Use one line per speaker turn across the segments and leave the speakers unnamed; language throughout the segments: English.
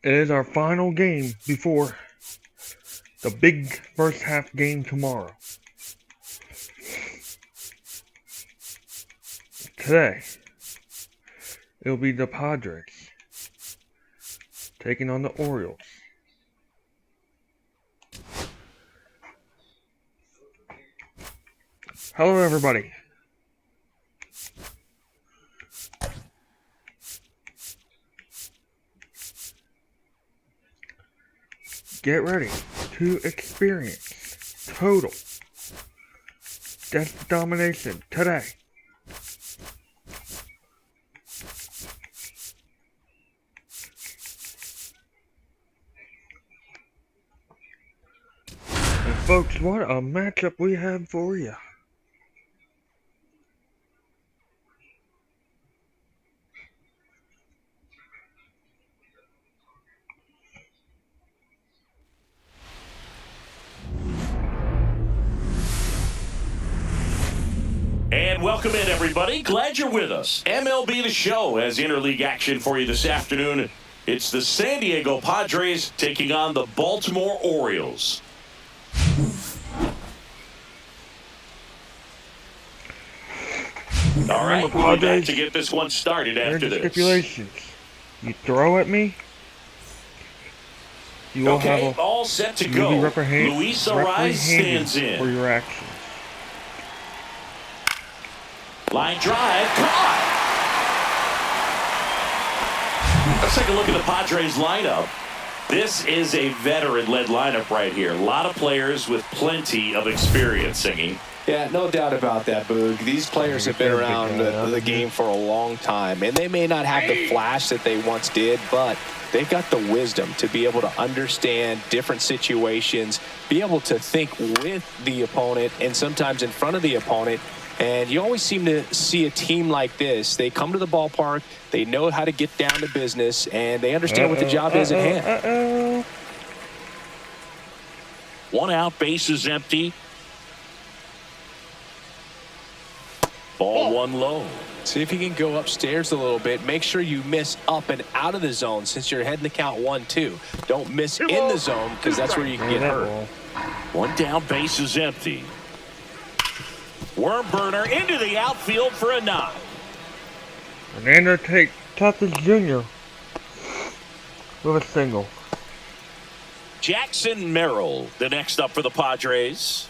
It is our final game before the big first half game tomorrow. Today, it'll be the Padres taking on the Orioles. Hello, everybody. Get ready to experience total death domination today. And folks, what a matchup we have for you.
And welcome in, everybody. Glad you're with us. MLB The Show has interleague action for you this afternoon. It's the San Diego Padres taking on the Baltimore Orioles. All right, we'll be back to get this one started after this.
Stipulations. You throw at me, you will have
all set to go. Luis Ariz stands in
for your actions.
Line drive, caught. Let's take a look at the Padres lineup. This is a veteran-led lineup right here. A lot of players with plenty of experience singing.
Yeah, no doubt about that, Boog. These players have been around the game for a long time, and they may not have the flash that they once did, but they've got the wisdom to be able to understand different situations, be able to think with the opponent and sometimes in front of the opponent. And you always seem to see a team like this. They come to the ballpark, they know how to get down to business, and they understand what the job is at hand.
One out, base is empty. Ball one low.
See if you can go upstairs a little bit. Make sure you miss up and out of the zone since you're heading to count 1-2. Don't miss in the zone because that's where you can get hurt.
One down, base is empty. Worm burner into the outfield for a knock.
Fernando Tatis Jr. with a single.
Jackson Merrill, the next up for the Padres.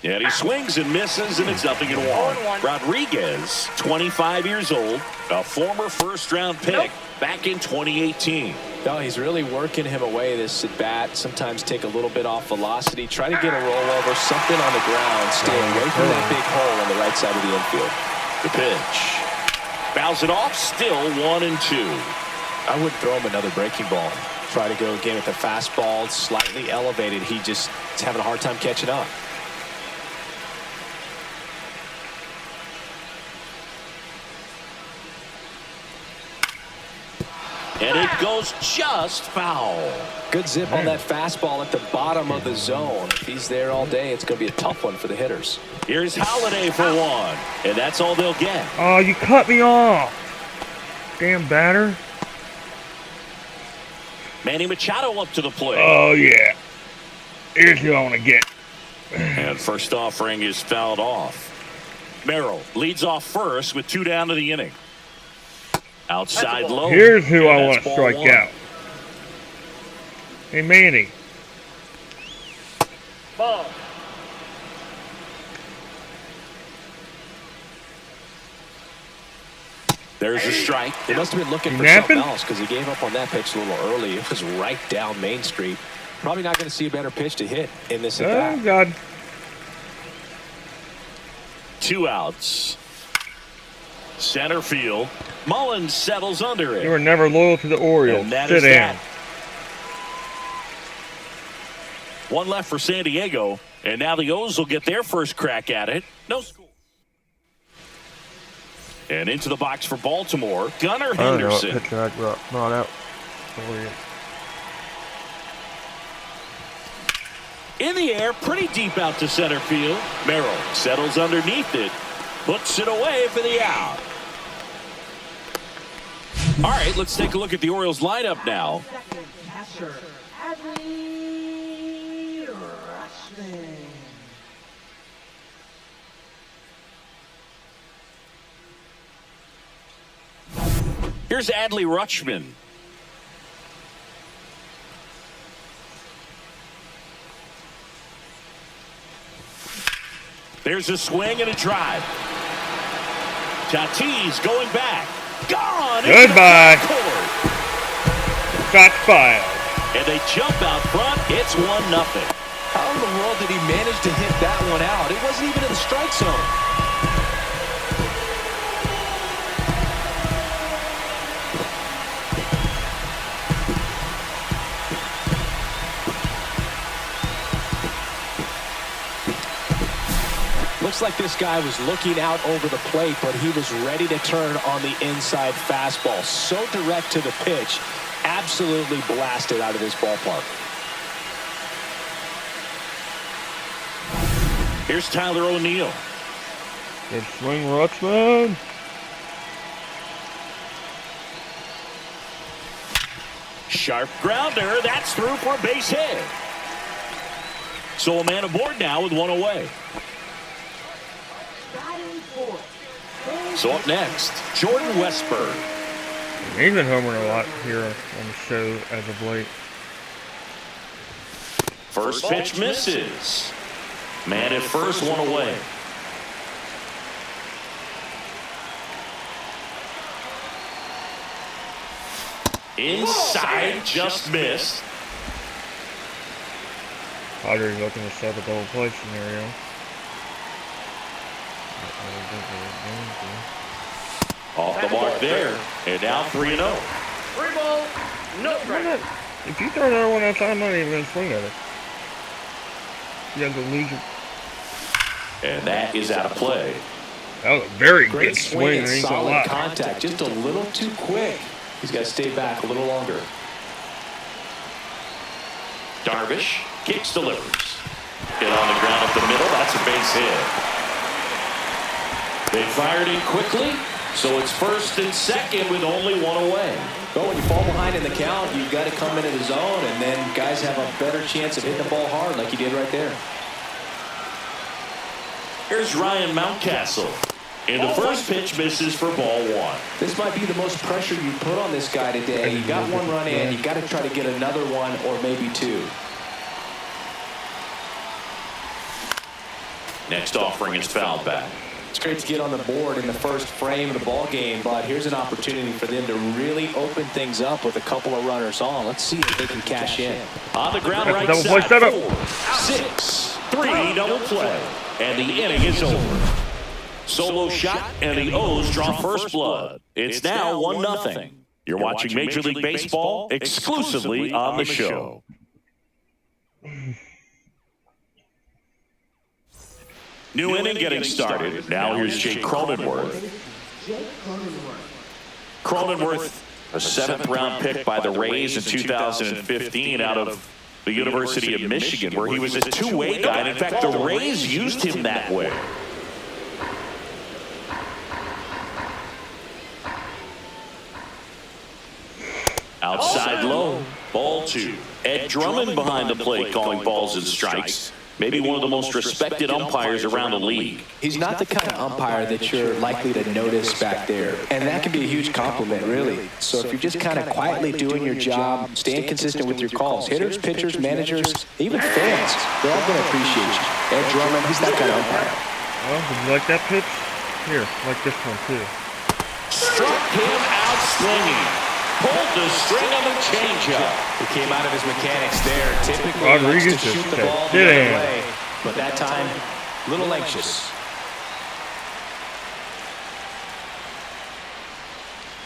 And he swings and misses, and it's 0-1. Rodriguez, 25 years old, a former first-round pick back in 2018.
No, he's really working him away this at bat. Sometimes take a little bit off velocity. Try to get a rollover, something on the ground. Stay away from that big hole on the right side of the infield.
The pitch. Fouls it off, still 1-2.
I wouldn't throw him another breaking ball. Try to go again with the fastball, slightly elevated. He just is having a hard time catching up.
And it goes just foul.
Good zip on that fastball at the bottom of the zone. If he's there all day, it's going to be a tough one for the hitters.
Here's Holiday for one, and that's all they'll get.
Oh, you cut me off. Damn batter.
Manny Machado up to the plate.
Oh, yeah. Here's who I want to get.
And first offering is fouled off. Merrill leads off first with 2 down to the inning. Outside low.
Here's who I want to strike out. Hey, Manny.
Ball.
There's a strike.
He must have been looking for something else because he gave up on that pitch a little early. It was right down Main Street. Probably not going to see a better pitch to hit in this at bat.
Oh, God.
2 outs. Center field. Mullins settles under it.
You were never loyal to the Orioles. Sit down.
One left for San Diego, and now the O's will get their first crack at it. No score. And into the box for Baltimore, Gunnar Henderson.
I don't know what pitcher I brought out.
In the air, pretty deep out to center field. Merrill settles underneath it, puts it away for the out. All right, let's take a look at the Orioles lineup now. Here's Adley Rutschman. There's a swing and a drive. Tatis going back. Gone.
Goodbye. Shots fired.
And they jump out front. It's 1-0.
How in the world did he manage to hit that one out? It wasn't even in the strike zone. Looks like this guy was looking out over the plate, but he was ready to turn on the inside fastball. So direct to the pitch, absolutely blasted out of this ballpark.
Here's Tyler O'Neill.
Good swing, Rutschman.
Sharp grounder. That's through for a base hit. So a man aboard now with one away. So up next, Jordan Westburg.
He's been homering a lot here on the show as of late.
First pitch misses. Man at first, one away. Inside, just missed.
Padres looking to set a double play scenario.
Off the mark there. And now 3-0.
3 ball, no strike.
If you throw another one outside, I'm not even going to swing at it. You have to lose it.
And that is out of play.
That was a very
Great
good
swing
swing.
and
It ain't gonna
solid
lie.
contact, just a little too quick. He's got to stay back a little longer.
Darvish kicks, delivers. Hit on the ground up the middle. That's a base hit. They fired it quickly, so it's first and second with only one away.
Well, when you fall behind in the count, you've got to come into the zone, and then guys have a better chance of hitting the ball hard like he did right there.
Here's Ryan Mountcastle. And the first pitch misses for ball one.
This might be the most pressure you put on this guy today. You got one run in, you got to try to get another one or maybe two.
Next offering is fouled back.
It's great to get on the board in the first frame of the ball game, but here's an opportunity for them to really open things up with a couple of runners on. Let's see if they can cash in.
On the ground, right
double play
side,
setup.
4-6-3 double play, and the inning is over. Solo shot, and the O's draw first blood. It's now 1-0. You're watching Major League Baseball exclusively on the show. New inning getting started. Now here's Jake Cronenworth. Cronenworth, a 7th-round pick by the Rays in 2015 out of the University of Michigan, where he was a two-way guy. And in fact, the Rays used him that way. Outside low, ball 2. Ed Drummond behind the plate calling balls and strikes. Maybe one of the most respected umpires around the league.
He's not the kind of umpire that you're likely to notice back there. And that can be a huge compliment, really. So if you're just kind of quietly doing your job, staying consistent with your calls, hitters, pitchers, managers, even fans, they're all going to appreciate you. Ed Drummond, he's that kind of umpire.
Well, did you like that pitch? Here, like this one too.
Struck him out swinging. Pulled the string on the changeup.
He came out of his mechanics there. Typically,
Rodriguez
likes to shoot the
just
ball
said,
the
"Get
other
in."
way, but that time, a little anxious.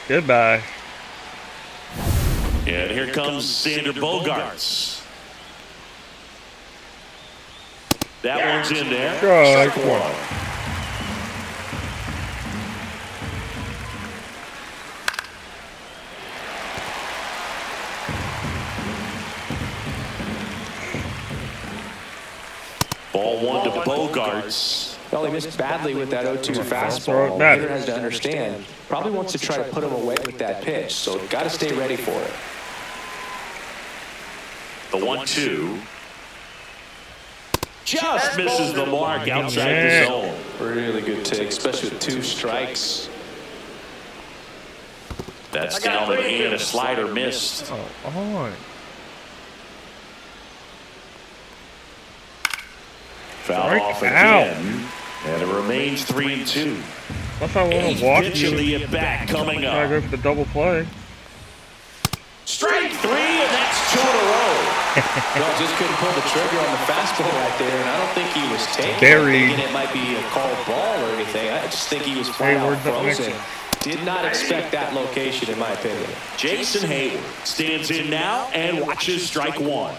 Goodbye.
And here comes Xander Bogaerts. That one's in there.
Strike
Strike
one.
one. Ball 1 to Bogaerts.
Well, he missed badly with that 0-2
Throw
fastball.
it
The
back.
hitter has to understand, probably wants to try to put him away with that pitch, so got to stay ready for it.
The 1-2. Just misses the mark outside the zone.
Really good take, especially with 2 strikes.
That's down and in. A slider missed.
Oh, on.
Foul off again. And it remains 3-2.
That's how I want to walk
Pitch of
you.
the at-bat coming
Try to go
up.
for the double play.
Strike 3, and that's 2 in a row.
No, just couldn't pull the trigger on the fastball right there, and I don't think he was taking
Buried.
it. It might be a called ball or anything. I just think he was flat out
Hayward's up next.
frozen. Did not expect that location, in my opinion.
Jason Hayward stands in now and watches strike 1.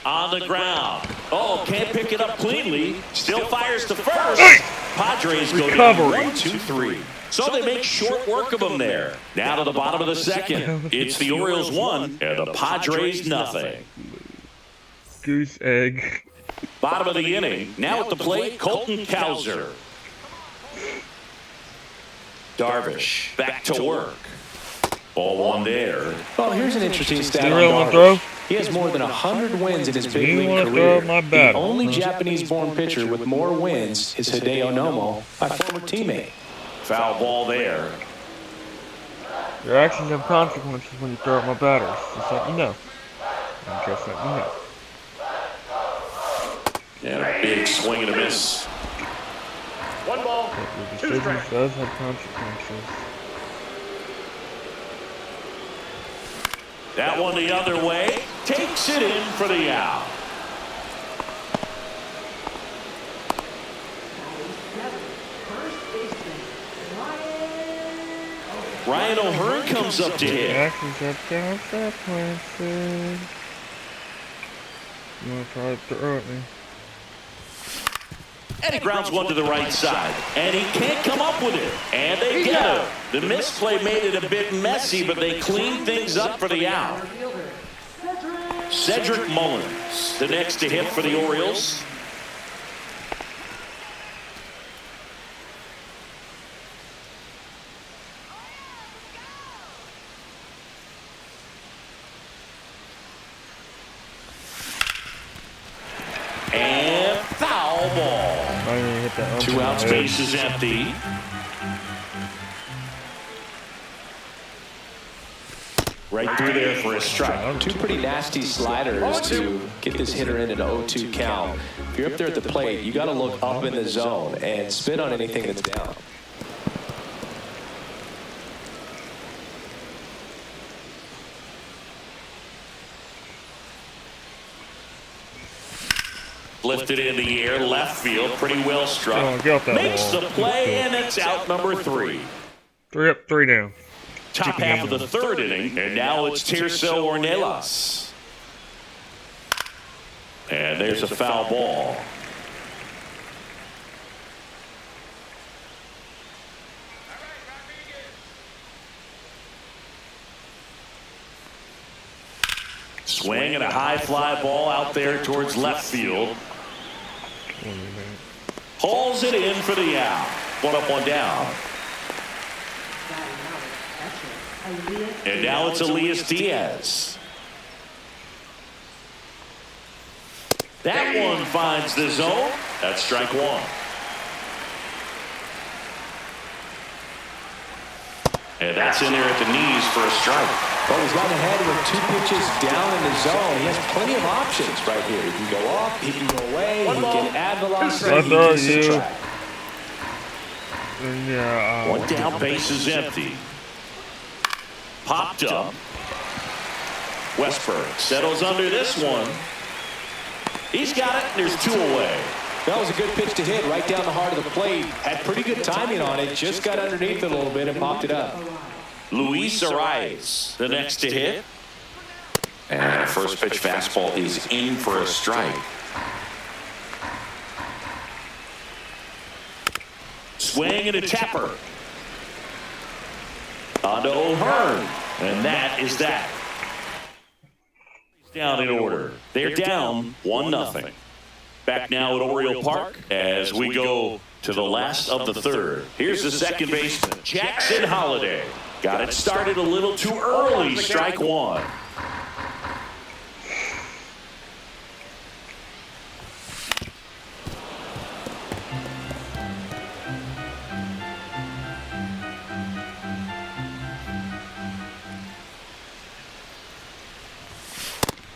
On the ground. Oh, can't pick it up cleanly. Still fires to first. Padres go down
Recovery.
1-2-3. So they make short work of them there. Now to the bottom of the second. It's the Orioles 1 and the Padres nothing.
Goose egg.
Bottom of the inning. Now at the plate, Colton Cowser. Darvish back to work. Ball 1 there.
Well, here's an interesting stat
You
on
really want to
Darvish.
throw?
He has more than 100 wins in his big
You
league
wanna
career.
throw my
The
bat?
only Japanese-born pitcher with more wins is Hideo Nomo, my former teammate.
Foul ball there.
Your actions have consequences when you throw at my batters. Just let you know. I'm just letting you know.
And a big swing and a miss.
1 ball,
Your
2
decisions
strikes.
does have consequences.
That one the other way. Takes it in for the out. Ryan O'Hearn comes up to
Your
hit.
actions have consequences. You want to try to throw at me?
And he grounds one to the right side. And he can't come up with it. And they get him. The misplay made it a bit messy, but they cleaned things up for the out. Cedric Mullins, the next to hit for the Orioles. And foul ball.
I didn't even hit that.
2 outs, base is empty. Right through there for a strike.
2 pretty nasty sliders to get this hitter in an 0-2 count. If you're up there at the plate, you got to look up in the zone and spit on anything that's down.
Lifted in the air, left field, pretty well struck.
Oh, get off that
Makes
wall.
the play, and it's out number 3.
3 up, 3 down.
Top half of the 3rd inning, and now it's Tirso Ornelas. And there's a foul ball. Swing and a high fly ball out there towards left field. Hauls it in for the out. 1 up, 1 down. And now it's Elias Diaz. That one finds the zone. That's strike 1. And that's in there at the knees for a strike.
Well, he's gotten ahead with 2 pitches down in the zone. He has plenty of options right here. He can go up, he can go away, he can add velocity, he can subtract.
Yeah.
1 down, base is empty. Popped up. Westberg settles under this one. He's got it, and there's 2 away.
That was a good pitch to hit right down the heart of the plate. Had pretty good timing on it. Just got underneath it a little bit and popped it up.
Luis Arias, the next to hit. And a first pitch fastball is in for a strike. Swing and a tapper. On to O'Hearn. And that is that. Down in order. They're down 1-0. Back now at Oriole Park as we go to the last of the third. Here's the second baseman, Jackson Holliday. Got it started a little too early, strike one.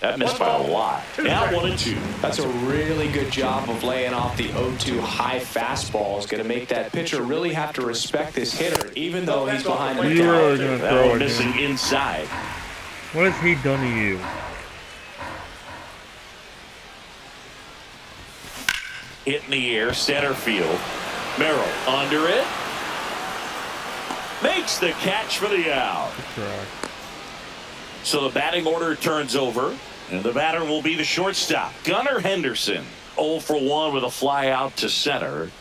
That missed by a lot. Now 1-2.
That's a really good job of laying off the 0-2 high fastball. It's going to make that pitcher really have to respect this hitter, even though he's behind the
You really
count.
gonna
That
throw
one
it
missing
in.
inside.
What has he done to you?
Hit in the air, center field. Merrill under it. Makes the catch for the out. So the batting order turns over, and the batter will be the shortstop, Gunnar Henderson. 0 for 1 with a fly out to center.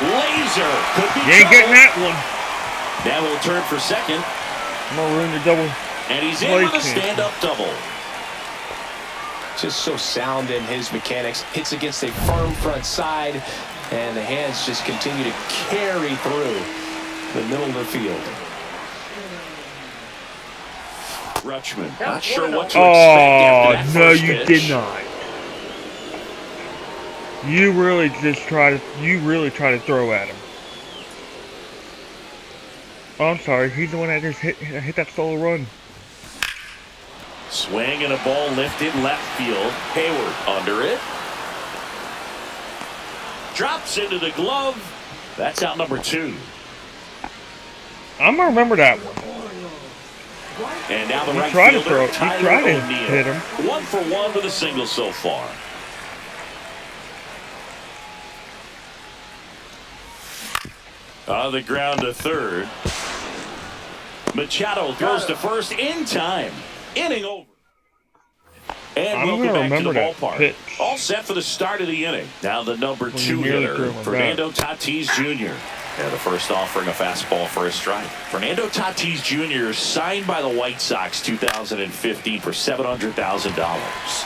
Laser could be
You ain't getting
trouble.
that one.
Now he'll turn for second,
I'm gonna ruin your double.
and he's in
Play
with a
chance.
stand-up double.
Just so sound in his mechanics. Hits against a firm front side, and the hands just continue to carry through the middle of the field.
Rutschman, not sure what to expect after that
No,
first
you
pitch.
did not. You really try to throw at him. Oh, I'm sorry. He's the one that just hit that solo run.
Swing and a ball lifted left field. Hayward under it. Drops into the glove. That's out number 2.
I'm gonna remember that one.
And now the
He
right
tried to
fielder,
throw. He
Tyler
tried to
O'Neill.
hit him.
1 for 1 with a single so far. On the ground to third. Machado throws to first in time. Inning over. And
I'm
welcome
gonna
back to the
remember that
ballpark.
pitch.
All set for the start of the inning. Now the number
When
2
you nearly
hitter,
threw him
Fernando Tatis Jr. And the first offering a fastball for a strike. Fernando Tatis Jr. signed by the White Sox 2015 for $700,000.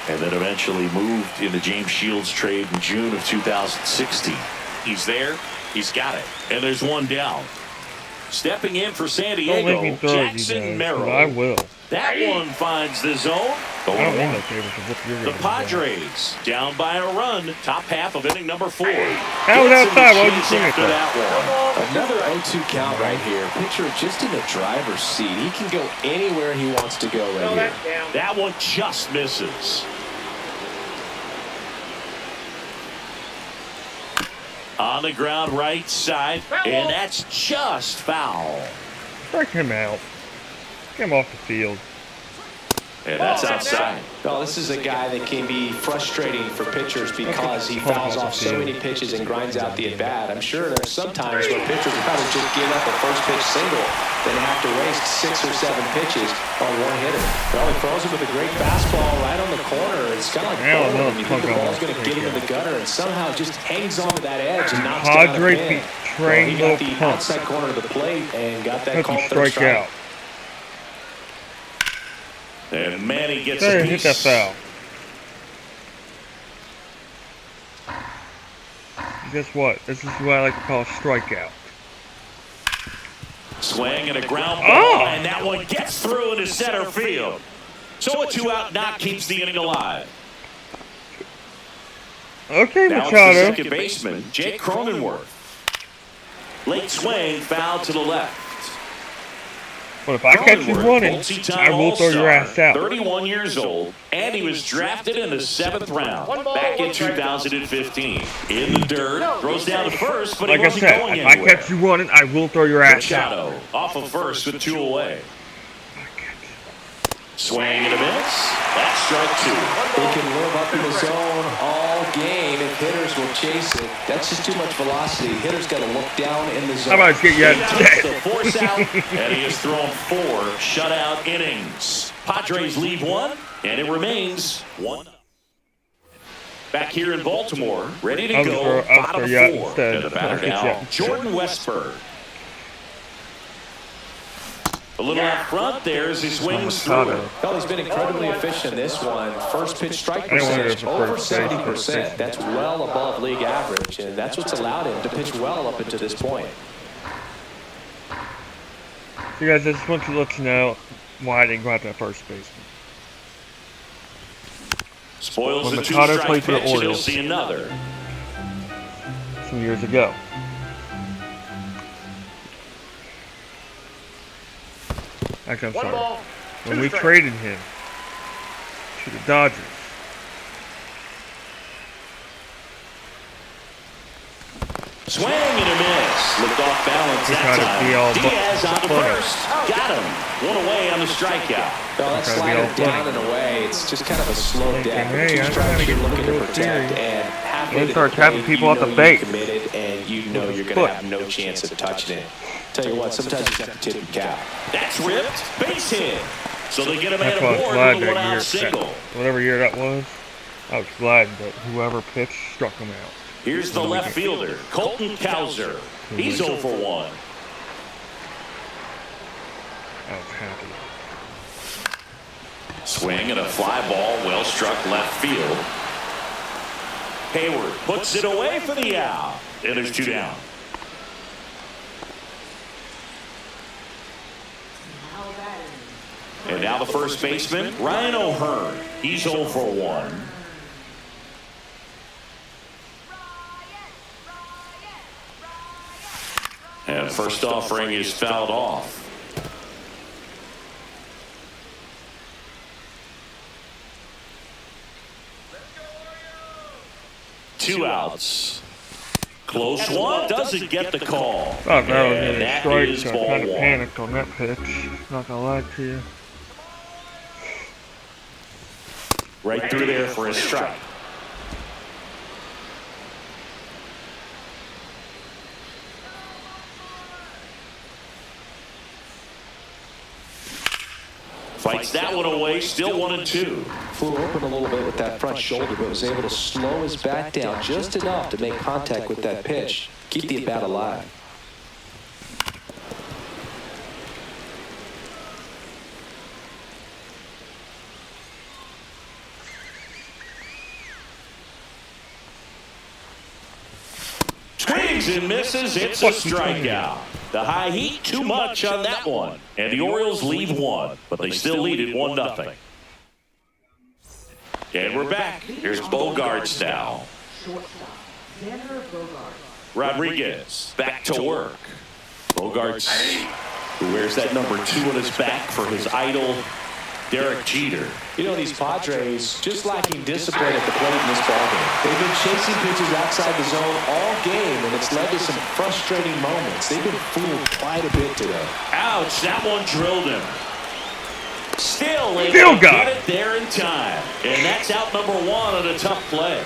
And then eventually moved in the James Shields trade in June of 2016. He's there. He's got it. And there's one down. Stepping in for San
Don't make me
Diego,
throw it, you
Jackson
guys,
Merrill.
but I will.
That one finds the zone.
I don't need no favors to whoop your
The
rear.
Padres down by a run. Top half of inning number 4.
That was
Gets in the
outside. Why would you
chase
swing it
after
there?
that one?
Another 0-2 count right here. Pitcher just in the driver's seat. He can go anywhere he wants to go right here.
That one just misses. On the ground right side, and that's just foul.
Strike him out. Get him off the field.
And that's outside.
Well, this is a guy that can be frustrating for pitchers because he fouls off so many pitches and grinds out the at-bat. I'm sure there's some times where pitchers would probably just give up a first pitch single, then have to waste 6 or 7 pitches on one hitter. Well, he throws it with a great fastball right on the corner. It's kind of like
Now
bowling.
another
You think the
punk
ball's going to
on
get him in the gutter, and somehow just hangs onto that edge and knocks
Padres
down a pin.
betraying
He got
little
the
punk.
outside corner of the plate and got that
Let
call
him
for a
strike out.
And Manny gets
Hey,
a
hit
piece.
that foul. Guess what? This is what I like to call a strikeout.
Swing and a ground ball,
Oh!
and that one gets through into center field. So a 2-out knock keeps the inning alive.
Okay,
Now it's the
Machado.
second baseman, Jake Cronenworth. Late swing, foul to the left.
But if I catch you
Cronenworth,
running,
multi-time
I will throw your ass
All-Star,
out.
31 years old, and he was drafted in the 7th round back in 2015. In the dirt, throws down to first, but he
Like I
wasn't
said,
going
if I
anywhere.
catch you running, I will throw your ass out.
Machado off of first with 2 away. Swing and a miss. That's strike 2.
He can live up in the zone all game if hitters will chase it. That's just too much velocity. Hitters got to look down in the zone.
How about I get you out
He
of
takes the
bed?
force out, and he has thrown 4 shutout innings. Padres lead 1, and it remains 1. Back here in Baltimore, ready to
I'll
go,
throw- I'll
bottom
throw you out
4.
instead.
And the
I'll
batter
get you
now,
out.
Jordan Westberg. A little out front there as he swings through it.
Well, he's been incredibly efficient in this one. First pitch strike percentage over 70%. That's well above league average, and that's what's allowed him to pitch well up until this point.
So guys, I just want to let you know why I didn't go out that first baseman.
Spoils
When
the
Machado
two-strike
played for the
pitch, and he'll
Orioles
see another.
some years ago. Actually, I'm
One
sorry.
ball,
When
two
we
strikes.
traded him to the Dodgers.
Swing and a miss. Looked off balance
He
that
tried to be all
time. Diaz on to
funny.
first. Got him. One away on the strikeout.
Well, that
Trying to be
slider
all
down
funny.
and away, it's just kind of a slow
Thinking,
death.
hey,
Two
I'm
strikes
trying to
you're
get
looking to
a little
protect,
serious.
and halfway
Let's
to
start
the
tapping
plate,
people
you
off the
know
base.
you're committed, and you know you're going
Foot.
to have no chance of touching it. Tell you what, sometimes you have to tip your cap.
That's ripped. Base hit. So they get a man
That's why I was
aboard
glad
with a
that
one-out
year,
single.
whatever year that was, I was glad that whoever pitched struck him out.
Here's the left fielder, Colton Cowser. He's 0 for 1.
I was happy.
Swing and a fly ball, well struck left field. Hayward puts it away for the out. And there's 2 down. And now the first baseman, Ryan O'Hearn. He's 0 for 1. And first offering is fouled off. Two outs. Close one, doesn't get the call.
Thought that was
And
getting
that
straight,
is
so I
ball
kind of
1.
panicked on that pitch. Not gonna lie to you.
Right through there for a strike. Fights that one away, still 1-2.
Flew open a little bit with that front shoulder, but was able to slow his back down just enough to make contact with that pitch. Keep the at-bat alive.
Swings and misses, it's a strikeout. The high heat, too much on that one. And the Orioles leave one, but they still lead it 1-0. And we're back. Here's Bogarts now. Rodriguez back to work. Bogarts, who wears that number 2 on his back for his idol, Derek Jeter.
You know, these Padres just lacking discipline at the plate in this ballgame. They've been chasing pitches outside the zone all game, and it's led to some frustrating moments. They've been fooled quite a bit today.
Ouch, that one drilled him. Still able
Still
to
got
get it there in time. And that's out number 1 on a tough play.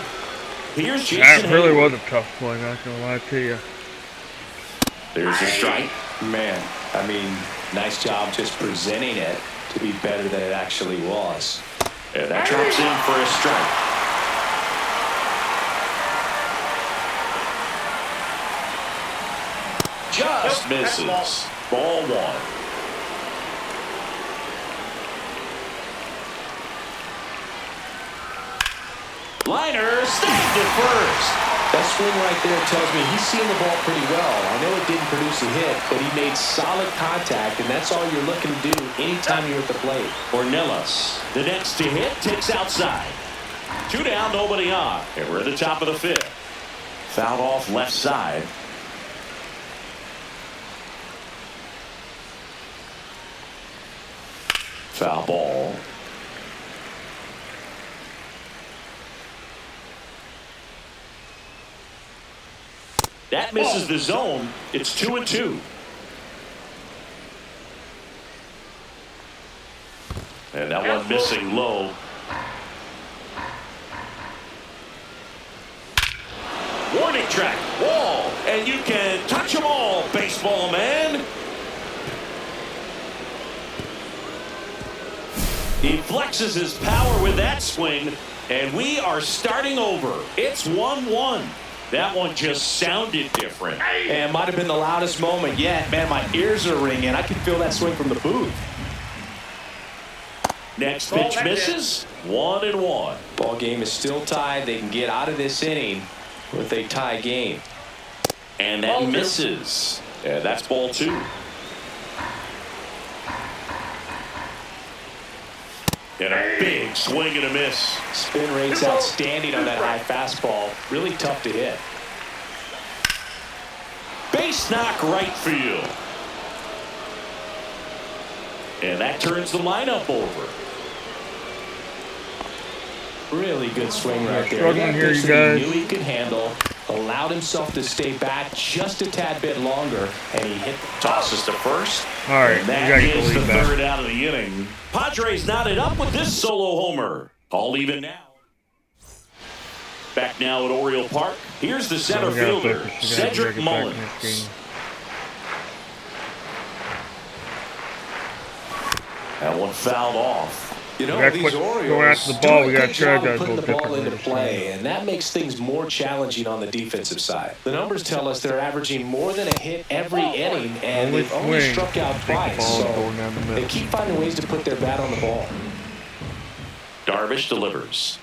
Here's Jason
That really
Hayward.
was a tough play, not gonna lie to you.
There's a strike.
Man, I mean, nice job just presenting it to be better than it actually was.
And that drops in for a strike. Just misses. Ball 1. Liner snagged at first.
That swing right there tells me he's seeing the ball pretty well. I know it didn't produce a hit, but he made solid contact, and that's all you're looking to do anytime you're at the plate.
Ornelas, the next to hit, takes outside. 2 down, nobody on. And we're at the top of the 5th. Fouled off left side. Foul ball. That misses the zone. It's 2-2. And that one missing low. Warning track, wall, and you can touch them all, baseball man. He flexes his power with that swing, and we are starting over. It's 1-1. That one just sounded different.
And might have been the loudest moment yet. Man, my ears are ringing. I can feel that swing from the booth.
Next pitch misses. 1-1.
Ball game is still tied. They can get out of this inning with a tie game.
And that misses. Yeah, that's ball 2. And a big swing and a miss.
Spin rate's outstanding on that high fastball. Really tough to hit.
Base knock right field. And that turns the lineup over.
Really good swing right there.
Struggling here, you guys.
He knew he could handle. Allowed himself to stay back just a tad bit longer, and he hit.
Tosses to first.
All right,
and that
we gotta get
is
the
the
lead back.
third out of the inning. Padres knotted up with this solo homer. All even now. Back now at Oriole Park. Here's the center fielder, Cedric Mullins. That one fouled off.
You know,
We
these
gotta
Orioles
go after the ball. We gotta try that
putting the
little
ball into
differently.
play, and that makes things more challenging on the defensive side. The numbers tell us they're averaging more than a hit every inning, and they've only
swing.
struck out twice. So
going down the middle.
they keep finding ways to put their bat on the ball.
Darvish delivers.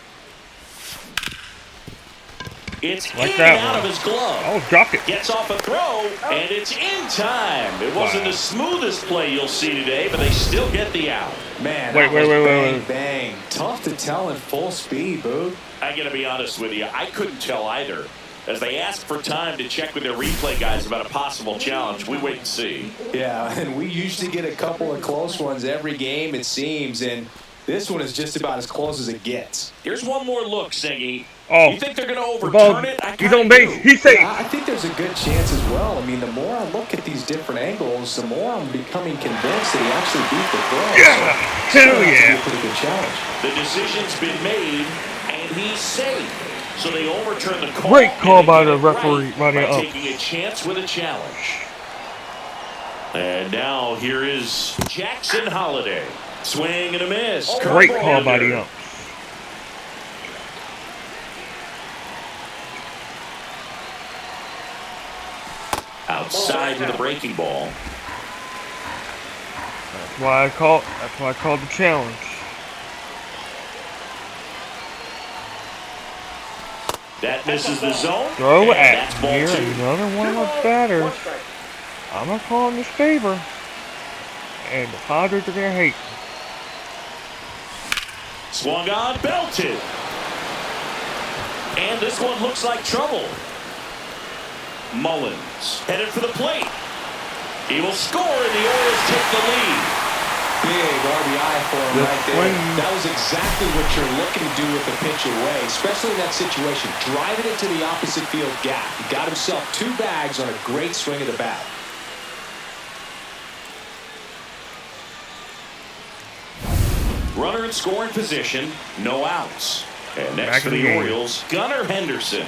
It's
Like
in
that
and out
one.
of his glove.
Oh, dropped it.
Gets off a throw, and it's in time. It wasn't the smoothest play you'll see today, but they still get the out.
Man,
Wait.
bang. Tough to tell in full speed, Boog.
I got to be honest with you, I couldn't tell either. As they asked for time to check with their replay guys about a possible challenge, we wait and see.
Yeah, and we usually get a couple of close ones every game, it seems, and this one is just about as close as it gets.
Here's one more look, Singy.
Oh,
You think they're going to
the ball.
overturn it? I
He's
kinda
on base.
do.
He's safe.
I think there's a good chance as well. I mean, the more I look at these different angles, the more I'm becoming convinced that he actually beat the throw.
Yeah.
So,
Hell
that's
yeah.
a pretty good challenge.
The decision's been made, and he's safe. So they overturn the call.
Great call
and they
by
get
the
it
referee,
right
by the ump.
taking a chance with a challenge. And now here is Jackson Holiday. Swing and a miss.
Great
Curveball
call by
hitter.
the ump.
Outside with a breaking ball.
That's why I called the challenge.
That misses the zone.
Throw
and
at
that's ball
here.
2.
Another one of my batters. I'm gonna call in this favor, and the Padres are gonna hate.
Swung on, belted. And this one looks like trouble. Mullins headed for the plate. He will score, and the Orioles take the lead.
Big RBI for him
The
right there.
swing.
That was exactly what you're looking to do with the pitch away, especially in that situation. Driving it to the opposite field gap. He got himself 2 bags on a great swing of the bat.
Runner in scoring position, no outs. And next
Back
for
in the
the
game.
Orioles, Gunnar Henderson.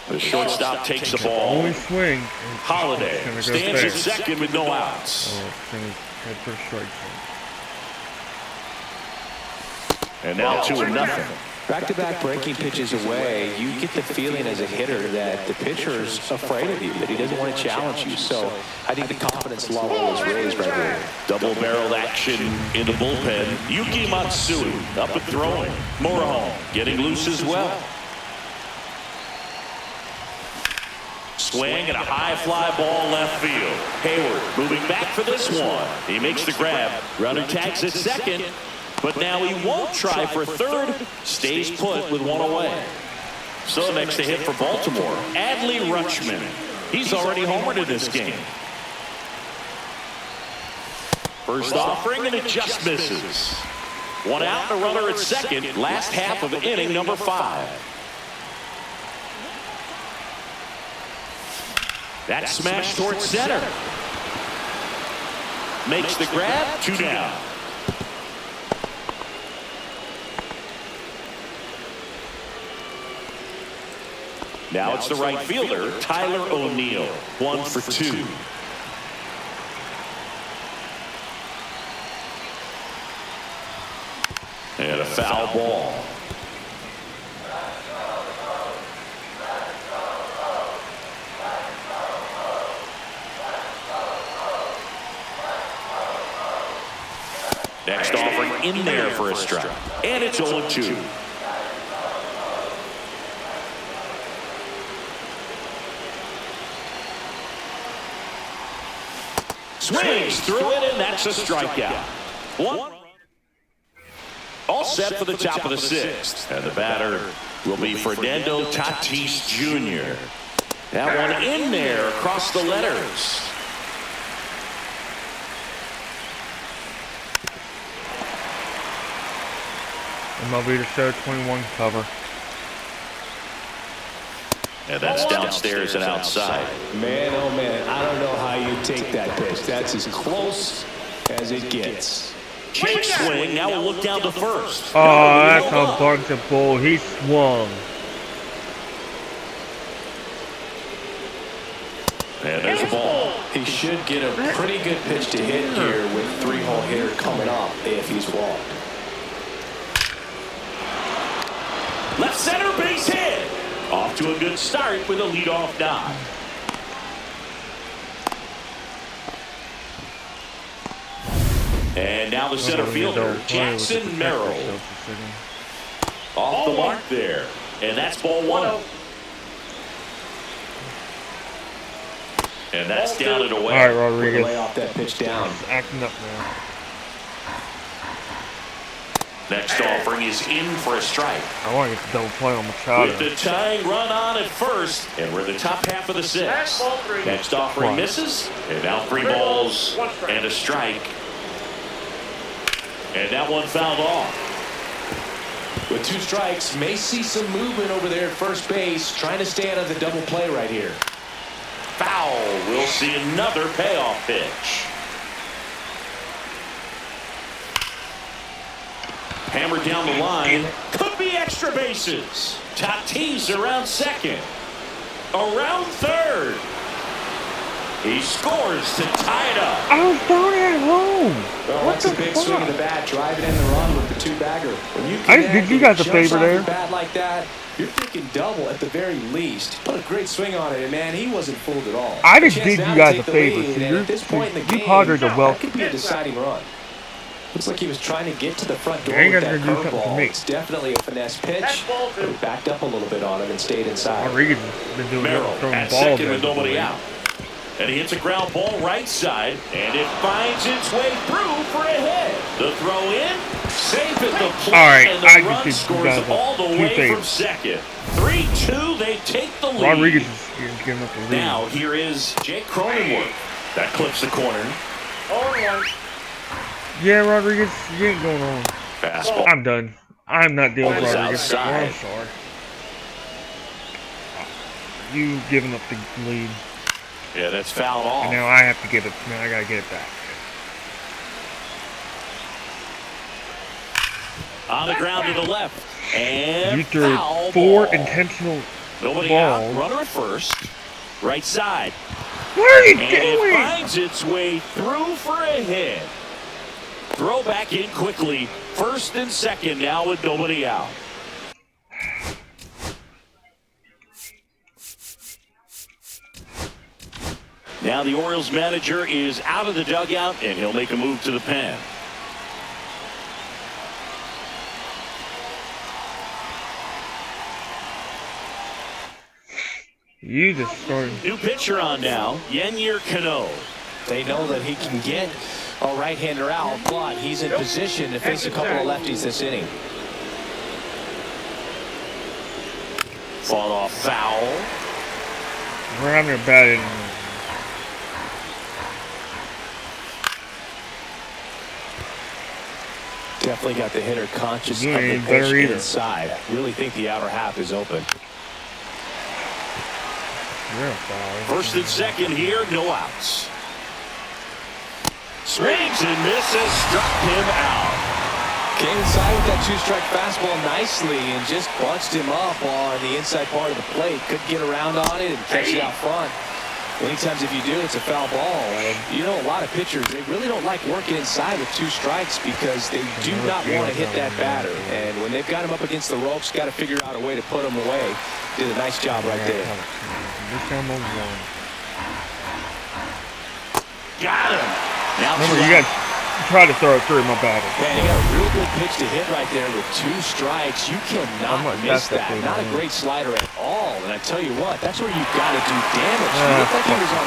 The shortstop takes the ball.
Only swing.
Holiday
It's gonna go
stands at
fast.
second with no outs.
Oh, it's gonna head for a strike zone.
And now 2-0.
Back-to-back breaking pitches away, you get the feeling as a hitter that the pitcher's afraid of you, that he doesn't want to challenge you. So I think the confidence level is raised right here.
Double-barreled action in the bullpen. Yuki Matsui up and throwing. Morahome getting loose as well. Swing and a high fly ball left field. Hayward moving back for this one. He makes the grab. Runner tags at second. But now he won't try for third. Stays put with one away. So next to hit for Baltimore, Adley Rutschman. He's already homered in this game. First offering, and it just misses. One out, and a runner at second. Last half of inning number 5. That smash towards center. Makes the grab, 2 down. Now it's the right fielder, Tyler O'Neill. 1 for 2. And a foul ball. Next offering in there for a strike. And it's 0-2. Swings through it, and that's a strikeout. One. All set for the top of the sixth. And the batter will be Fernando Tatis Jr. That one in there across the letters.
MLB The Show 21 cover.
And that's downstairs and outside.
Man, oh man, I don't know how you take that pitch. That's as close as it gets.
Check swing. Now we'll look down to first.
Oh, that's a bunch of bull. He swung.
And there's a ball.
He should get a pretty good pitch to hit here with 3-hole hitter coming up if he's walked.
Left center base hit. Off to a good start with a leadoff knock. And now the center fielder, Jackson Merrill. Off the mark there. And that's ball one. And that's down and away.
All right, Rodriguez.
Lay off that pitch down.
He's acting up now.
Next offering is in for a strike.
I want to get the double play on Machado.
With the tying run on at first, and we're in the top half of the sixth. Next offering misses, and now 3 balls and a strike. And that one fouled off.
With 2 strikes, may see some movement over there at first base, trying to stay out of the double play right here.
Foul. We'll see another payoff pitch. Hammered down the line. Could be extra bases. Tatis around second. Around third. He scores to tie it up.
I was down at home.
Well,
What
that's
the
a big
fuck?
swing of the bat, driving in the run with the 2-bagger. When you
I didn't think you got the
jumps
favor
off your
there.
bat like that, you're thinking double at the very least. Put a great swing on it, and man, he wasn't fooled at all.
I didn't
Chance
think
now
you
to
guys
take
a
the
favor.
lead,
So
and at this point in the
you
game,
Padres are well.
that could be a deciding run. Looks like he was trying to get to the front door
Yeah, you
with
guys
that
are gonna do something to
curveball.
me.
It's definitely a finesse pitch. But he backed up a little bit on him and stayed inside.
Rodriguez has been doing
Merrill
throwing
at
balls
second
there.
with nobody out. And he hits a ground ball right side, and it finds its way through for a hit. The throw in, safe at the plate,
All right,
and the
I
run
just think you
scores
guys are
all the
too
way
safe.
from second. 3-2, they take the lead.
Rodriguez is giving up the lead.
Now here is Jake Cronenworth. That clips the corner.
0-1.
Yeah, Rodriguez, you ain't going on.
Fastball.
I'm done. I'm not dealing with
Ball is
Rodriguez.
outside.
I'm sorry. You giving up the lead.
Yeah, that's fouled off.
And now I have to give it. Now I gotta get it back.
On the ground to the left. And
You threw
foul
4
ball.
intentional
Nobody out.
balls.
Runner at first. Right side.
What are you
And it
doing?
finds its way through for a hit. Throw back in quickly. First and second now with nobody out. Now the Orioles manager is out of the dugout, and he'll make a move to the pen.
You just started.
New pitcher on now, Yennier Cano.
They know that he can get a right-hander out, but he's in position to face a couple of lefties this inning.
Fought off foul.
We're having a bad inning.
Definitely got the hitter conscious of
You
the
ain't
pitch
better either.
inside. Really think the outer half is open.
You're a foul.
First and second here, no outs. Swings and misses, struck him out.
Came inside with that 2-strike fastball nicely and just bunched him up on the inside part of the plate. Couldn't get around on it and catch it out front. Many times if you do, it's a foul ball. And you know, a lot of pitchers, they really don't like working inside with 2 strikes because they do not want to hit that batter. And when they've got him up against the ropes, got to figure out a way to put him away. Did a nice job right there.
Got him. Now
Remember,
two
you
out.
got Try to throw it through my batter.
Man, you got a real good pitch to hit right there with 2 strikes. You cannot miss that. Not a great slider at all. And I tell you what, that's where you've got to do damage. He looked like he was on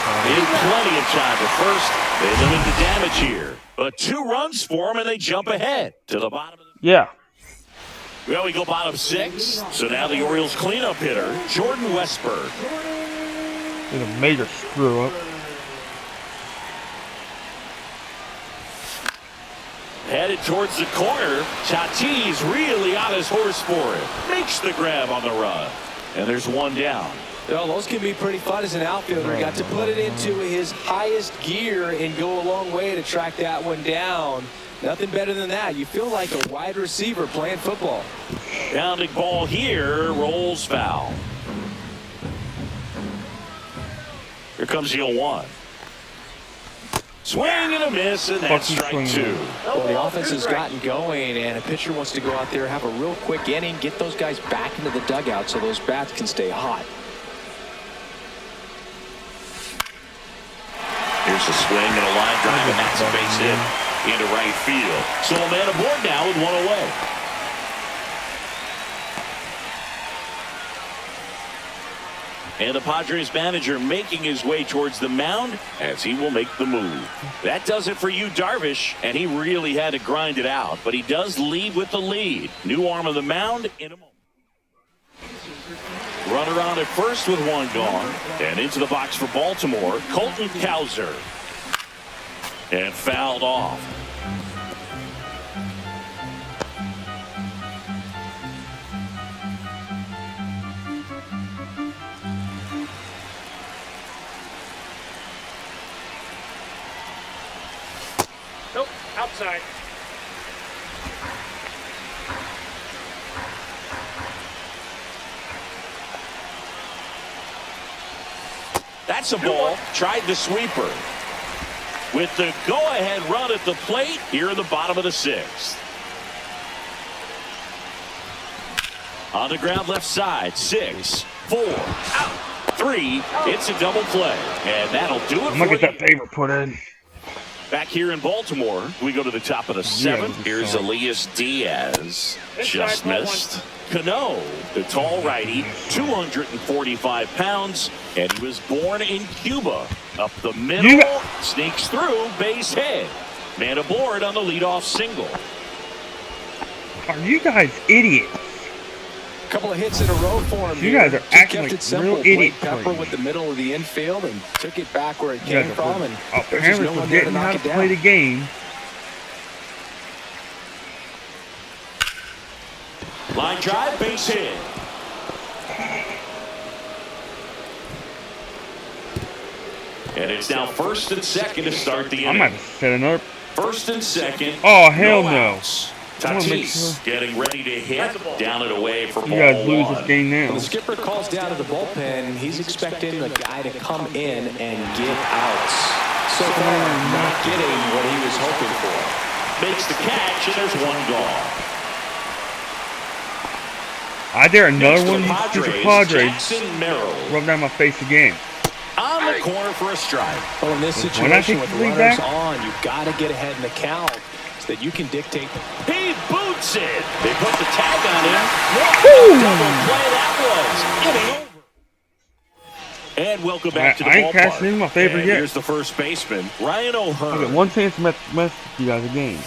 plenty of time to first. They limit the damage here. But 2 runs for them, and they jump ahead to the bottom of the...
Yeah.
Well, we go bottom 6. So now the Orioles cleanup hitter, Jordan Westberg.
It's a major screw up.
Headed towards the corner. Tatis really on his horse for it. Makes the grab on the run. And there's 1 down.
Well, those can be pretty fun as an outfielder. Got to put it into his highest gear and go a long way to track that one down. Nothing better than that. You feel like a wide receiver playing football.
Pounding ball here. Rolls foul. Here comes the 0-1. Swing and a miss, and that's strike 2.
Well, the offense has gotten going, and a pitcher wants to go out there, have a real quick inning, get those guys back into the dugout so those bats can stay hot.
Here's a swing and a line drive, and that's a base hit into right field. So a man aboard now with 1 away. And the Padres manager making his way towards the mound as he will make the move. That does it for Yu Darvish, and he really had to grind it out, but he does lead with the lead. New arm of the mound in a moment. Runner on at first with 1 gone, and into the box for Baltimore, Colton Cowser. And fouled off.
Nope, outside.
That's a ball. Tried the sweeper. With the go-ahead run at the plate here in the bottom of the 6th. On the ground left side. 6, 4, out, 3. It's a double play. And that'll do it.
I'm gonna get that favorite put in.
Back here in Baltimore, we go to the top of the 7th. Here's Elias Diaz. Just missed. Cano, the tall righty, 245 pounds, and he was born in Cuba. Up the middle, sneaks through, base hit. Man aboard on the leadoff single.
Are you guys idiots?
Couple of hits in a row for him.
You guys are acting like real idiots.
Pepper with the middle of the infield and took it back where it came from. And
apparently forgetting how to play the game.
Line drive, base hit. And it's now 1st and 2nd to start the inning.
I might have set another.
1st and 2nd.
Oh, hell no.
Outs. Tatis getting ready to hit. Down and away for ball 1.
You guys lose this game now.
When the skipper calls down to the bullpen, he's expecting the guy to come in and get outs. So far, not getting what he was hoping for.
Makes the catch, and there's 1 gone.
I dare another one of these stupid Padres
Jackson Merrill
rub down my face again.
on the corner for a strike.
Well, in this situation with runners on, you've got to get ahead in the count so that you can dictate.
He boots it. They put the tag on him. What a double play that was. Inning over. And welcome back to the
I ain't
ballpark.
casting in my favor
and
yet.
Here's the first baseman, Ryan
I
O'Hearn.
got one chance to mess you guys again.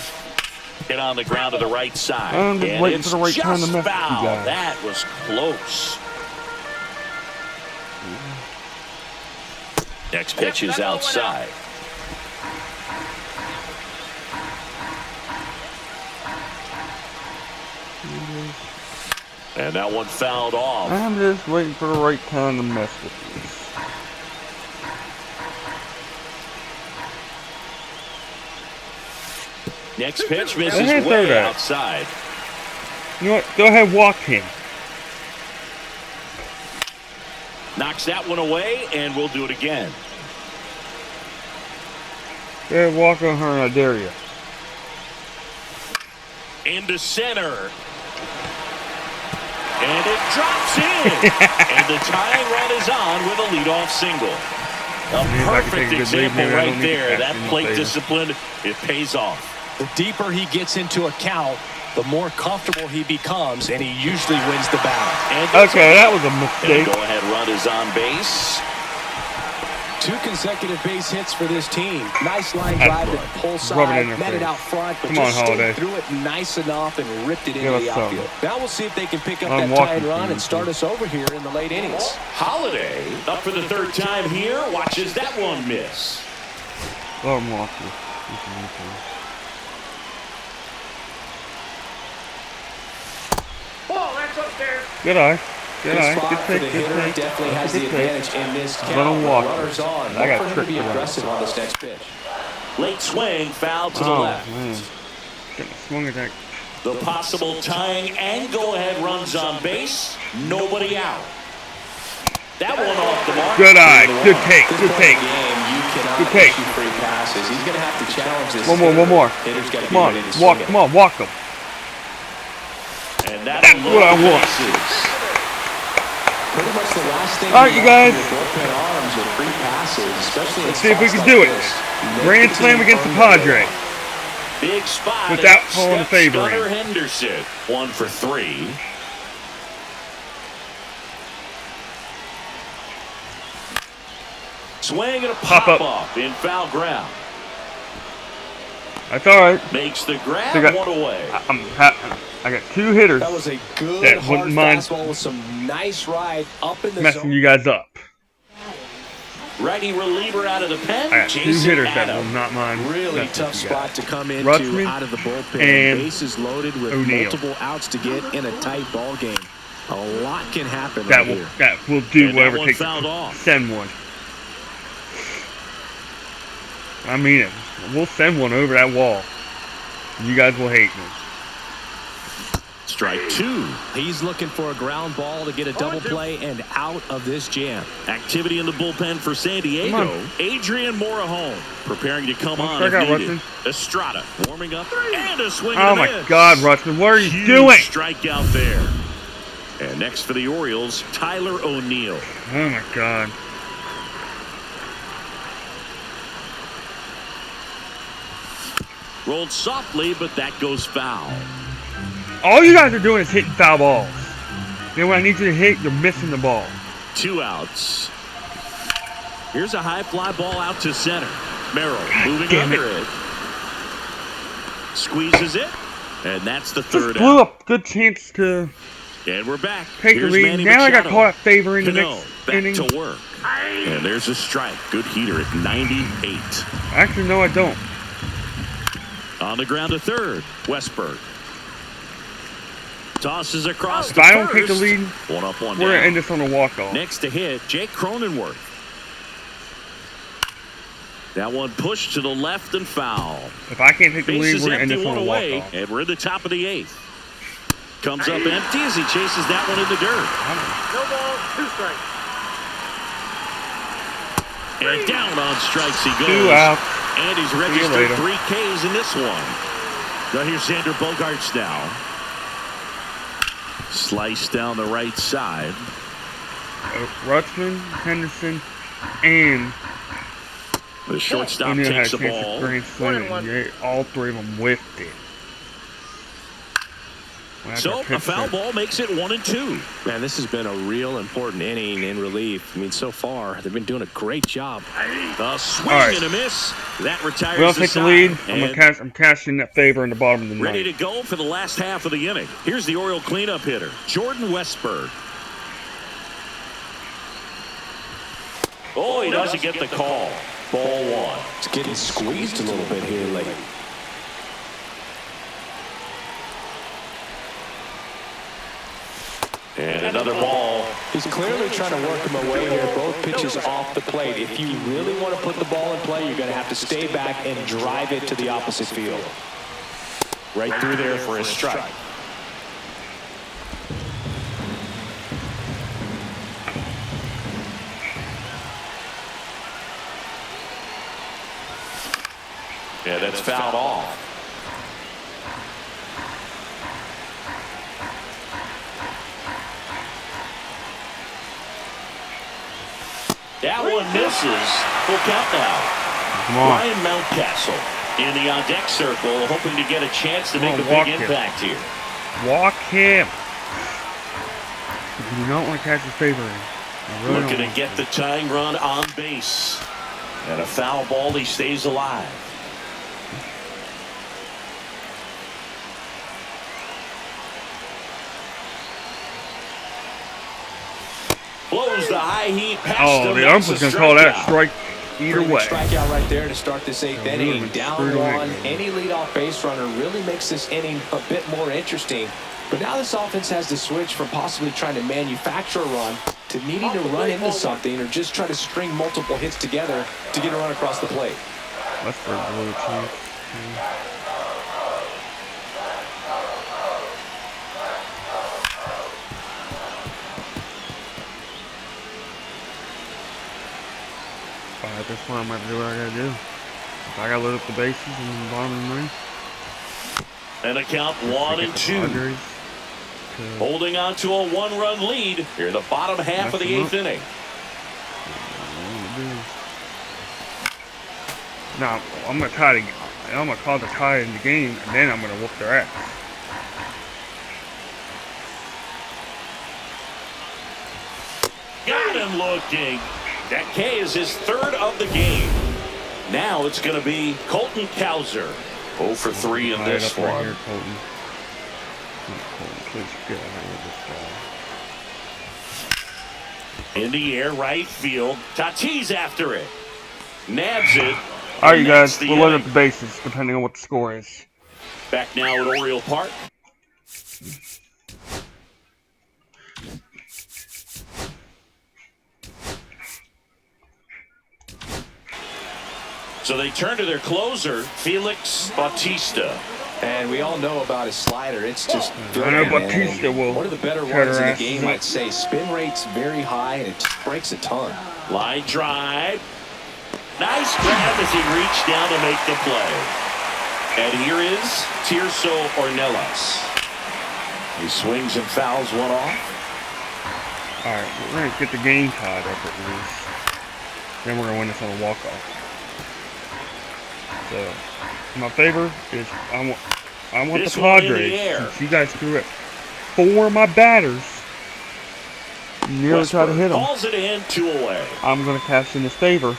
Hit on the ground to the right side.
I'm just
and
waiting
it's
for the right time to
just
mess with you
foul.
guys.
That was close. Next pitch is outside. And that one fouled off.
I'm just waiting for the right time to mess with you.
Next pitch misses
Go ahead, throw
way
that.
outside.
You know what? Go ahead, walk him.
Knocks that one away, and we'll do it again.
Go ahead, walk on her, I dare you.
Into center. And it drops in. And the tying run is on with a leadoff single. A
Maybe if I could take
perfect
a good lead,
example
maybe I don't
right
need to
there.
catch
That
in my
plate
favor.
discipline, it pays off.
The deeper he gets into a count, the more comfortable he becomes, and he usually wins the battle.
Okay, that was a
And
mistake.
the go-ahead run is on base.
2 consecutive base hits for this team. Nice line drive to pull side, met it out front, but just stayed through it nice enough and ripped it into the outfield. Now we'll see if they can pick up that tying run and start us over here in the late innings.
Holiday up for the 3rd time here. Watches that one miss.
Let him walk you.
Ball, that's upstairs.
Good eye. Good
Good
eye.
spot
Good
for
take.
the
Good
hitter.
take.
Definitely has the advantage in this count.
Let him walk.
Runners on.
I got
Look for him to
tricked
be
around.
aggressive on this next pitch.
Late swing, foul to the
Oh,
left.
man. Getting a swing attack.
The possible tying and go-ahead runs on base. Nobody out. That one off the mark.
Good eye. Good take.
This
Good
point
take.
in the game, you cannot
Good take.
issue free passes. He's going to have to challenge this.
One more. One more.
Hitter's got to be
Come on.
ready to
Walk.
swing it.
Come on. Walk him.
And that's
what I want.
Pretty much the last thing
All right, you guys.
bullpen arms are free passes, especially
Let's see if we can do it. Grand slam against the Padres.
Big spot.
Without
and
pulling the
steps
favor in.
Gunnar Henderson. 1 for 3. Swing and a
Pop up.
pop-up in foul ground.
That's all right.
Makes the grab,
So I got-
1 away.
I got 2 hitters
That was a good
that
hard
wouldn't mind
fastball with some nice ride up in the
messing
zone.
you guys up.
Righty reliever out of the pen.
I got 2
Jason
hitters that
Adams.
will not mind.
Really
messing
tough
with you guys.
spot to come into
Rutschman
out of the bullpen.
and
Bases loaded with
O'Neal.
multiple outs to get in a tight ball game. A lot can happen
That
right
will
here.
that will do
And that
whatever it
one
takes
fouled
to
off.
send one. I mean it. We'll send one over that wall. You guys will hate me.
Strike 2.
He's looking for a ground ball to get a double play and out of this jam.
Activity in the bullpen for San Diego. Adrian Morejon preparing to come on if
strike out,
needed.
Rutschman.
Estrada warming up and a swing
Oh
and a
my
miss.
God, Rutschman, what are you
Huge
doing?
strikeout there. And next for the Orioles, Tyler O'Neill.
Oh my God.
Rolled softly, but that goes foul.
All you guys are doing is hitting foul balls. Then when I need you to hit, you're missing the ball.
2 outs. Here's a high fly ball out to center. Merrill moving
damn
under it. Squeezes it. And that's the
Just
3rd
blew
out.
up. Good chance to
And we're back.
take the
Here's
lead.
Manny
Now I got
Machado.
caught favor in the
Cano
next
back
inning.
to work. And there's a strike. Good heater at 98.
Actually, no, I don't.
On the ground to 3rd. Westberg. Tosses across
If
to
I don't take
first.
the lead,
1 up, 1
we're going to
down.
end this on a walk-off.
Next to hit, Jake Cronenworth. That one pushed to the left and foul.
If I can't take the lead,
Bases
we're going to end
empty,
this on
1
a
away,
walk-off.
and we're in the top of the 8th. Comes up empty as he chases that one in the dirt.
No ball, 2 strikes.
And down on strikes he goes.
2 out.
And he's
you
registered
later.
3 Ks in this one. Now here's Xander Bogaerts now. Slice down the right side.
Rutschman, Henderson, and
The shortstop
O'Neal had
takes
a
the
chance
ball.
to grand slam it.
1-1.
Yeah, all 3 of them whiffed it. When I
So
got
a
pitched
foul
that-
ball makes it 1-2.
Man, this has been a real important inning in relief. I mean, so far, they've been doing a great job.
A swing
All right.
and a miss. That retires
We don't
the
take the
side.
lead.
And
I'm cashing that favor in the bottom of the
ready
ninth.
to go for the last half of the inning. Here's the Oriole cleanup hitter, Jordan Westberg. Oh, he doesn't get the call. Ball 1.
It's getting squeezed a little bit here late.
And another ball.
He's clearly trying to work him away here. Both pitches off the plate. If you really want to put the ball in play, you're going to have to stay back and drive it to the opposite field.
Right through there for a strike. Yeah, that's fouled off. That one misses. Full count now.
Come on.
Ryan Mountcastle. in the on-deck circle, hoping to get a chance to make a big impact here.
Walk him. You don't want to catch his favor in. Really
Looking to get the tying run on base. And a foul ball, he stays alive. Blows the high heat past him.
The ump was going to call that strike either way.
Strikeout right there to start this 8th inning. Down one. Any leadoff base runner really makes this inning a bit more interesting. But now this offense has to switch from possibly trying to manufacture a run to needing to run into something or just try to string multiple hits together to get a run across the plate.
That's for blue too. At this point, I'm going to do what I got to do. I got to load up the bases and the bottom of the ninth.
And a count 1-2. Holding on to a 1-run lead here in the bottom half of the 8th inning.
Now, I'm going to tie the, I'm going to call the tie in the game, and then I'm going to whoop their ass.
Got him looking. That K is his 3rd of the game. Now it's going to be Colton Cowser. 0 for 3 in this one.
Right here, Colton. Please get out of this ball.
In the air, right field. Tatis after it. Nabs it.
All right, you guys. We'll load up the bases, depending on what the score is.
Back now at Oriole Park. So they turn to their closer, Felix Bautista.
And we all know about his slider. It's just
I know Bautista will.
One of the better ones in the game, I'd say. Spin rate's very high, and it breaks a ton.
Line drive. Nice grab as he reached down to make the play. And here is Tirso Ornelas. He swings and fouls one off.
All right, we're going to get the game tied up at least. Then we're going to win this on a walk-off. So, my favor is I want the Padres. Since you guys threw it 4 of my batters. Nearly try to hit them.
Calls it in, 2 away.
I'm going to cash in this favor.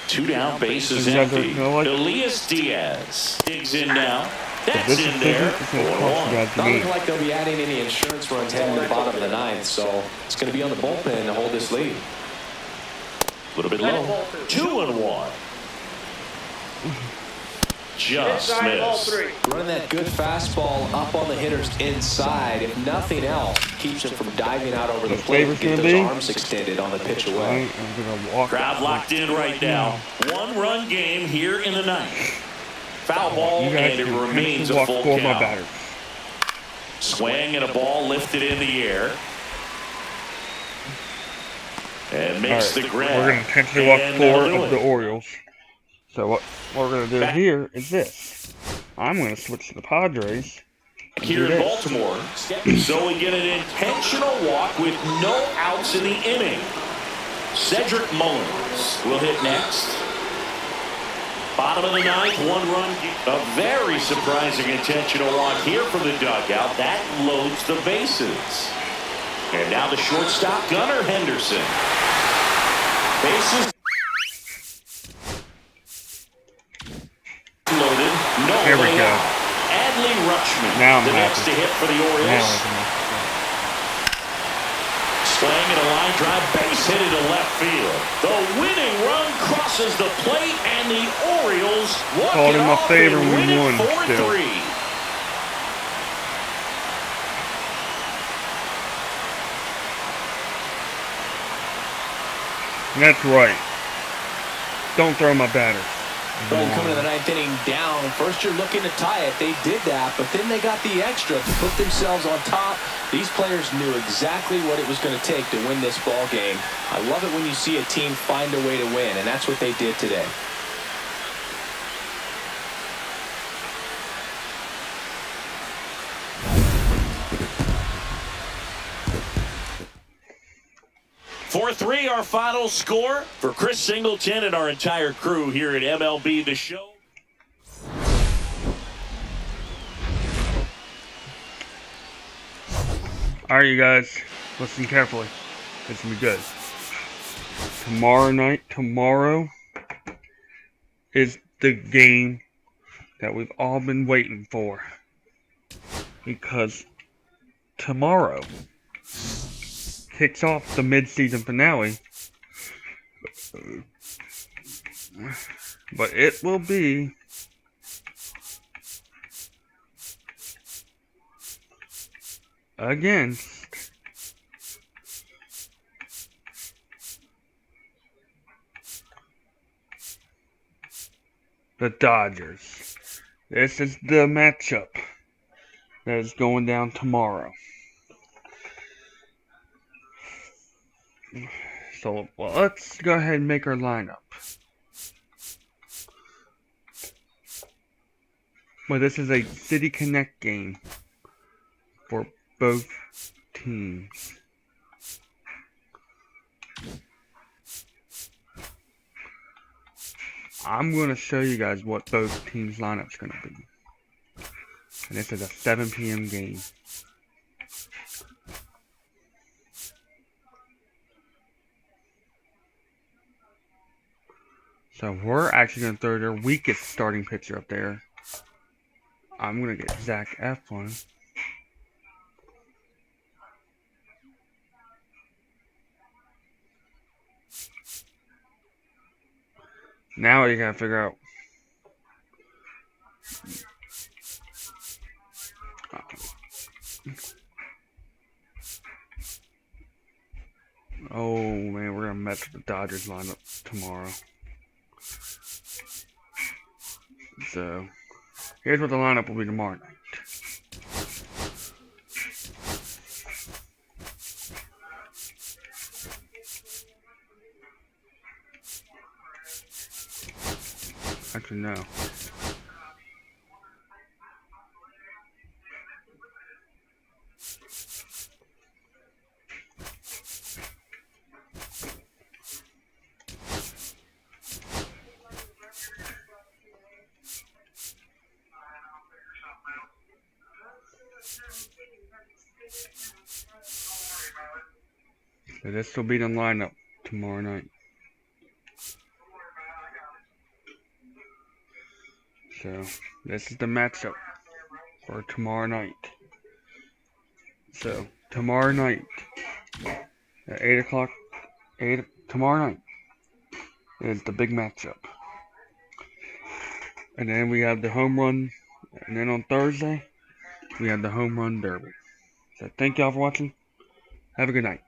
2 down, bases empty. Elias Diaz digs in now. That's in there.
Doesn't look like they'll be adding any insurance runs heading to the bottom of the 9th, so it's going to be on the bullpen to hold this lead.
A little bit low. 2-1. Just missed.
Running that good fastball up on the hitter's inside. If nothing else, keeps him from diving out over the plate and get those arms extended on the pitch away.
Crowd locked in right now. 1-run game here in the 9th. Foul ball, and it remains a full count. Swing and a ball lifted in the air. And makes the grab.
We're going to intentionally walk 4 of the Orioles. So what we're going to do here is this. I'm going to switch to the Padres.
Here in Baltimore. So we get an intentional walk with no outs in the inning. Cedric Mullins will hit next. Bottom of the 9th, 1-run. A very surprising intentional walk here from the dugout. That loads the bases. And now the shortstop, Gunnar Henderson. Bases loaded. No
Here we go.
Adley Rutschman,
now I'm
the
happy.
next to hit for the Orioles. Swing and a line drive, base hit into left field. The winning run crosses the plate, and the Orioles walk it off and win it 4-3.
That's right. Don't throw my batters.
Well, coming to the 9th inning down, first you're looking to tie it. They did that, but then they got the extra to put themselves on top. These players knew exactly what it was going to take to win this ball game. I love it when you see a team find a way to win, and that's what they did today.
(4-3) our final score for Chris Singleton and our entire crew here at MLB The Show.
Alright, you guys, listen carefully. It's gonna be good. Tomorrow is the game that we've all been waiting for. Because tomorrow kicks off the mid-season finale. But it will be against the Dodgers. This is the matchup that is going down tomorrow. So, well, let's go ahead and make our lineup. Well, this is a City Connect game for both teams. I'm going to show you guys what both teams' lineup's going to be. And this is a 7 p.m. game. So we're actually going to throw their weakest starting pitcher up there. I'm going to get Zach Eflin. Now you gotta figure out. Oh man, we're gonna mess with the Dodgers lineup tomorrow. So here's what the lineup will be tomorrow night. Actually, no. So this will be the lineup tomorrow night. So this is the matchup for tomorrow night. So tomorrow night at 8 o'clock, tomorrow night is the big matchup. And then we have the home run, and then on Thursday we have the home run derby. So thank y'all for watching. Have a good night.